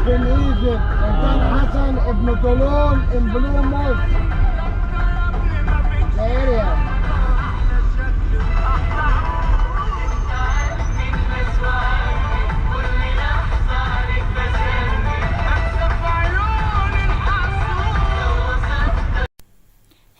in Egypt, وكان حسن ابن طولون in Blue Mosque. The area.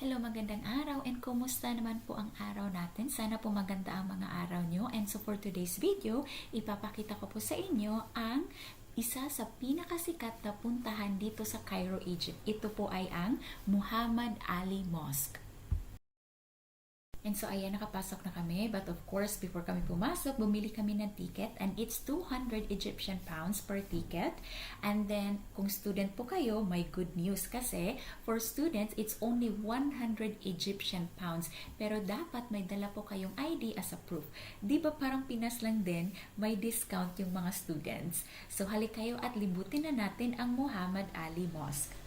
Hello, magandang araw and kumusta naman po ang araw natin? Sana po maganda ang mga araw nyo. And so for today's video, ipapakita ko po sa inyo ang isa sa pinakasikat na puntahan dito sa Cairo, Egypt. Ito po ay ang Muhammad Ali Mosque. And so, ayan, nakapasok na kami. But of course, before kami pumasok, bumili kami ng ticket. And it's 200 Egyptian pounds per ticket. And then, kung student po kayo, may good news. Kasi, for students, it's only 100 Egyptian pounds. Pero dapat may dala po kayong ID as a proof. Di ba parang Pinas lang din, may discount yung mga students. So, halik kayo at libutin na natin ang Muhammad Ali Mosque.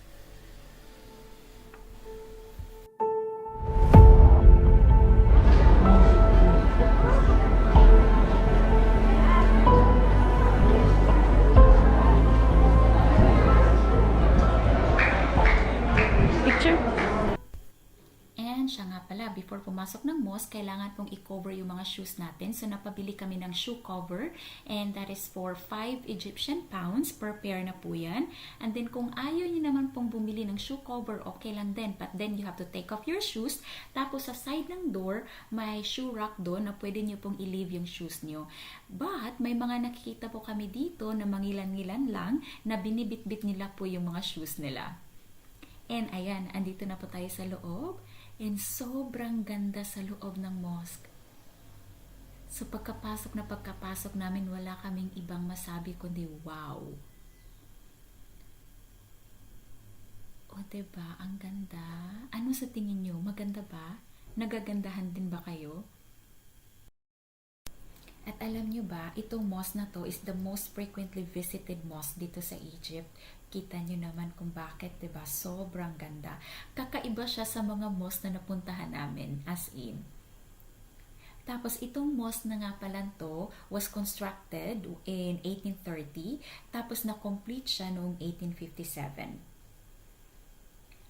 Siya nga pala, before pumasok ng mosque, kailangan pong i-cover yung mga shoes natin. So, napabili kami ng shoe cover and that is for 5 Egyptian pounds per pair na po yan. And then, kung ayaw nyo naman pong bumili ng shoe cover, okay lang din. But then, you have to take off your shoes. Tapos, sa side ng door, may shoe rack doon na pwede nyo pong i-leave yung shoes nyo. But, may mga nakikita po kami dito na mangilan-ngilan lang na binibit-bit nila po yung mga shoes nila. And ayan, andito na po tayo sa loob. And sobrang ganda sa loob ng mosque. So pagkapasok namin, wala kaming ibang masabi kundi wow. O diba, ang ganda. Ano sa tingin nyo? Maganda ba? Nagagandahan din ba kayo? At alam nyo ba, itong mosque na to is the most frequently visited mosque dito sa Egypt. Kita nyo naman kung bakit, diba? Sobrang ganda. Kakaiba siya sa mga mosque na napuntahan namin, as in. Tapos itong mosque na nga pala to was constructed in 1830, tapos na-complete siya noong 1857.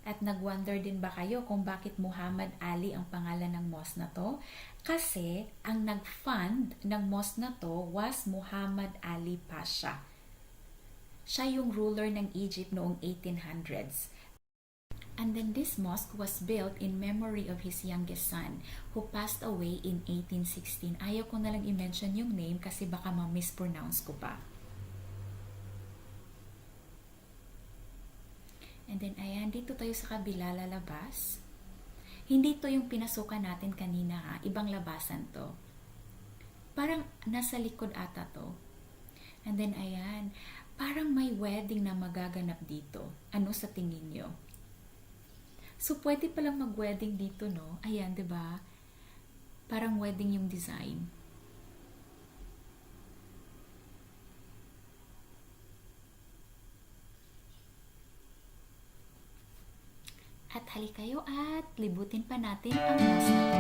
At nag-wonder din ba kayo kung bakit Muhammad Ali ang pangalan ng mosque na to? Kasi ang nag-fund ng mosque na to was Muhammad Ali Pasha. Siya yung ruler ng Egypt noong 1800s. And then this mosque was built in memory of his youngest son who passed away in 1816. Ayaw ko na lang i-mention yung name kasi baka ma-mispronounce ko pa. And then, ayan, dito tayo sa kabila lalabas. Hindi to yung pinasukan natin kanina ha. Ibang labasan to. Parang nasa likod ata to. And then, ayan, parang may wedding na magaganap dito. Ano sa tingin nyo? So, pwede palang mag-wedding dito, no? Ayan, diba? Parang wedding yung design. At halik kayo at libutin pa natin ang mosque na to.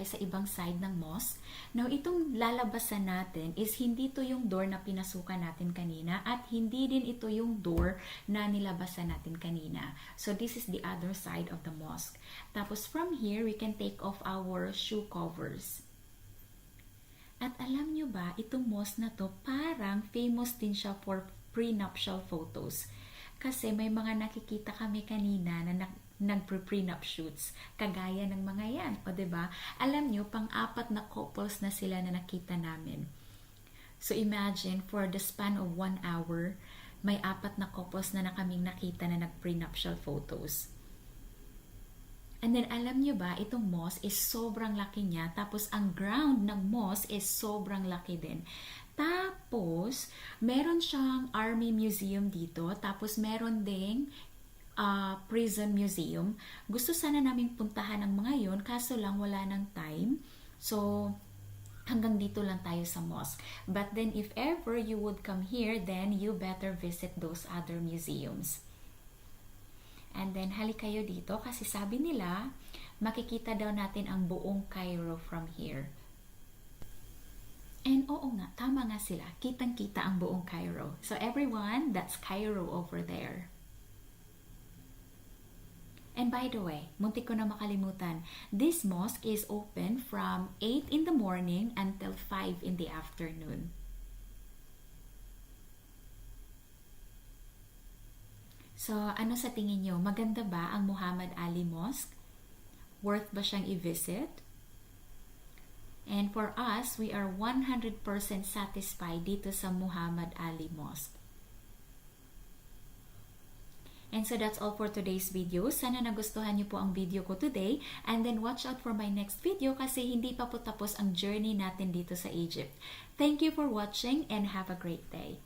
tayo sa ibang side ng mosque. Now, itong lalabasan natin is hindi to yung door na pinasukan natin kanina at hindi din ito yung door na nilabasan natin kanina. So, this is the other side of the mosque. Tapos, from here, we can take off our shoe covers. At alam nyo ba, itong mosque na to, parang famous din siya for prenuptial photos. Kasi may mga nakikita kami kanina na nagpre-prenup shoots, kagaya ng mga yan, o diba? Alam nyo, pang-apat na couples na sila na nakita namin. So imagine, for the span of 1 hour, may 4 na couples na kaming nakita na nag-prenuptial photos. And then, alam nyo ba, itong mosque is sobrang laki niya, tapos ang ground ng mosque is sobrang laki din. Tapos, meron siyang army museum dito, tapos meron ding prison museum. Gusto sana namin puntahan ang mga yon, kaso lang wala ng time. So, hanggang dito lang tayo sa mosque. But then, if ever you would come here, then you better visit those other museums. And then, halik kayo dito kasi sabi nila, makikita daw natin ang buong Cairo from here. And oo nga, tama nga sila. Kitang-kita ang buong Cairo. So everyone, that's Cairo over there. And by the way, muntik ko na makalimutan, this mosque is open from 8 in the morning until 5 in the afternoon. So, ano sa tingin nyo? Maganda ba ang Muhammad Ali Mosque? Worth ba siyang i-visit? And for us, we are 100% satisfied dito sa Muhammad Ali Mosque. And so that's all for today's video. Sana nagustuhan niyo po ang video ko today. And then watch out for my next video kasi hindi pa po tapos ang journey natin dito sa Egypt. Thank you for watching and have a great day.